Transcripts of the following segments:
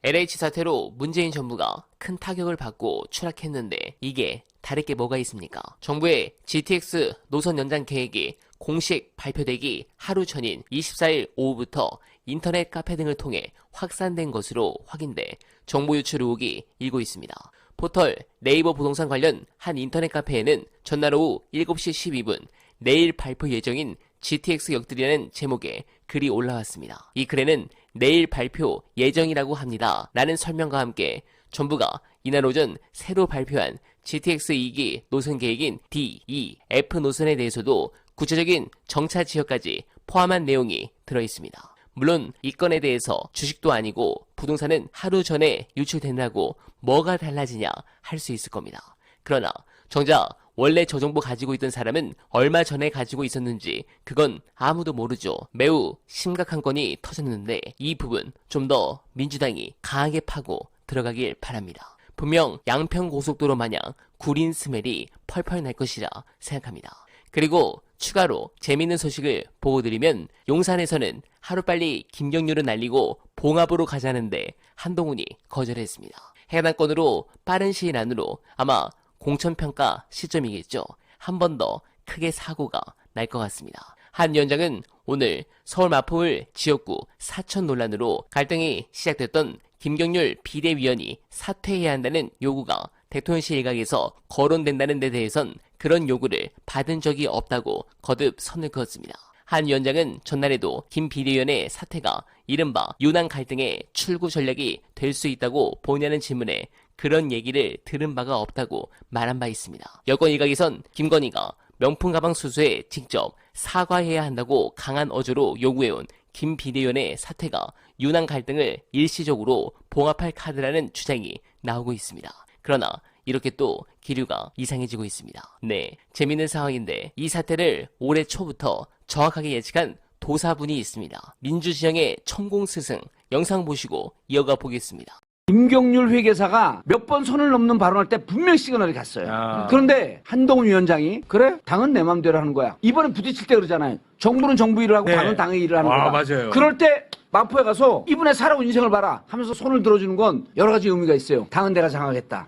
LH 사태로 문재인 정부가 큰 타격을 받고 추락했는데 이게 다를 게 뭐가 있습니까? 정부의 GTX 노선 연장 계획이 공식 발표되기 하루 전인 24일 오후부터 인터넷 카페 등을 통해 확산된 것으로 확인돼 정보 유출 의혹이 일고 있습니다. 포털 네이버 부동산 관련 한 인터넷 카페에는 전날 오후 7시 12분 내일 발표 예정인 GTX 역들이라는 제목의 글이 올라왔습니다. 이 글에는 내일 발표 예정이라고 합니다. 라는 설명과 함께 정부가 이날 오전 새로 발표한 GTX 2기 노선 계획인 D, E, F 노선에 대해서도 구체적인 정차 지역까지 포함한 내용이 들어있습니다. 물론 이 건에 대해서 주식도 아니고 부동산은 하루 전에 유출된다고 뭐가 달라지냐 할 수 있을 겁니다. 그러나 정작 원래 저 정보 가지고 있던 사람은 얼마 전에 가지고 있었는지 그건 아무도 모르죠. 매우 심각한 건이 터졌는데 이 부분 좀 더 민주당이 강하게 파고 들어가길 바랍니다. 분명 양평고속도로 마냥 구린 스멜이 펄펄 날 것이라 생각합니다. 그리고 추가로 재밌는 소식을 보고드리면 용산에서는 하루빨리 김경률을 날리고 봉합으로 가자는데 한동훈이 거절했습니다. 해당 건으로 빠른 시일 안으로 아마 공천평가 시점이겠죠. 한 번 더 크게 사고가 날 것 같습니다. 한 위원장은 오늘 서울 마포울 지역구 사천 논란으로 갈등이 시작됐던 김경률 비대위원이 사퇴해야 한다는 요구가 대통령실 일각에서 거론된다는 데 대해선 그런 요구를 받은 적이 없다고 거듭 선을 그었습니다. 한 위원장은 전날에도 김 비대위원의 사퇴가 이른바 유난 갈등의 출구 전략이 될 수 있다고 보냐는 질문에 그런 얘기를 들은 바가 없다고 말한 바 있습니다. 여권 일각에선 김건희가 명품 가방 수수에 직접 사과해야 한다고 강한 어조로 요구해온 김 비대위원의 사퇴가 유난 갈등을 일시적으로 봉합할 카드라는 주장이 나오고 있습니다. 그러나 이렇게 또 기류가 이상해지고 있습니다. 네, 재밌는 상황인데 이 사태를 올해 초부터 정확하게 예측한 도사분이 있습니다. 민주지형의 천공스승 영상 보시고 이어가 보겠습니다. 김경률 회계사가 몇 번 선을 넘는 발언할 때 분명히 시그널이 갔어요. 그런데 한동훈 위원장이 그래? 당은 내 맘대로 하는 거야. 이번에 부딪힐 때 그러잖아요. 정부는 정부 일을 하고 당은 당의 일을 하는 거다. 맞아요. 그럴 때 마포에 가서 이분의 살아온 인생을 봐라 하면서 손을 들어주는 건 여러 가지 의미가 있어요. 당은 내가 장악했다.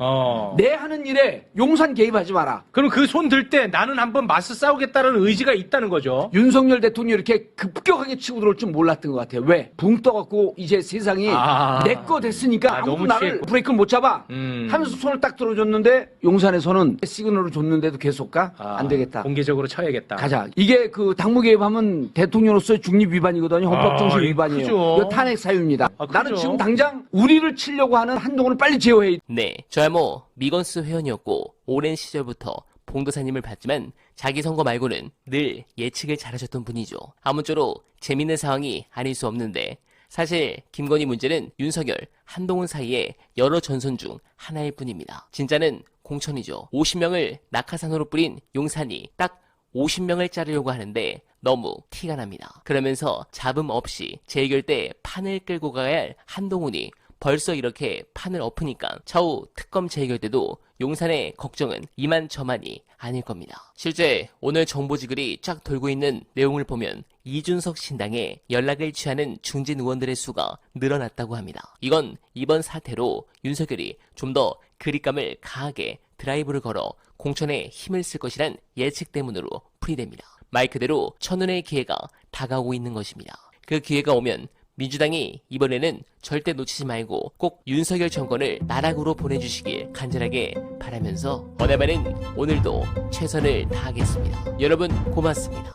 내 하는 일에 용산 개입하지 마라. 그럼 그 손 들 때 나는 한번 맞서 싸우겠다는 의지가 있다는 거죠. 윤석열 대통령이 이렇게 급격하게 치고 들어올 줄 몰랐던 것 같아요. 왜? 붕 떠갖고 이제 세상이 내 거 됐으니까 아무도 너무 나를 취했고. 브레이크를 못 잡아 하면서 손을 딱 들어줬는데 용산에서는 시그널을 줬는데도 계속 가? 안 되겠다. 공개적으로 쳐야겠다. 가자. 이게 그 당무 개입하면 대통령으로서의 중립 위반이거든요. 헌법정신 위반이에요. 크죠. 이거 탄핵 사유입니다. 크죠. 나는 지금 당장 우리를 치려고 하는 한동훈을 빨리 제어해. 네, 저야 뭐 미건스 회원이었고 오랜 시절부터 봉도사님을 봤지만 자기 선거 말고는 늘 예측을 잘하셨던 분이죠. 아무쪼록 재밌는 상황이 아닐 수 없는데 사실 김건희 문제는 윤석열, 한동훈 사이에 여러 전선 중 하나일 뿐입니다. 진짜는 공천이죠. 50명을 낙하산으로 뿌린 용산이 딱 50명을 자르려고 하는데 너무 티가 납니다. 그러면서 잡음 없이 재결 때 판을 끌고 가야 할 한동훈이 벌써 이렇게 판을 엎으니까 차후 특검 재결 때도 용산의 걱정은 이만저만이 아닐 겁니다. 실제 오늘 정보지글이 쫙 돌고 있는 내용을 보면 이준석 신당에 연락을 취하는 중진 의원들의 수가 늘어났다고 합니다. 이건 이번 사태로 윤석열이 좀 더 그립감을 강하게 드라이브를 걸어 공천에 힘을 쓸 것이란 예측 때문으로 풀이됩니다. 말 그대로 천운의 기회가 다가오고 있는 것입니다. 그 기회가 오면 민주당이 이번에는 절대 놓치지 말고 꼭 윤석열 정권을 나락으로 보내주시길 간절하게 바라면서 어네바는 오늘도 최선을 다하겠습니다. 여러분 고맙습니다.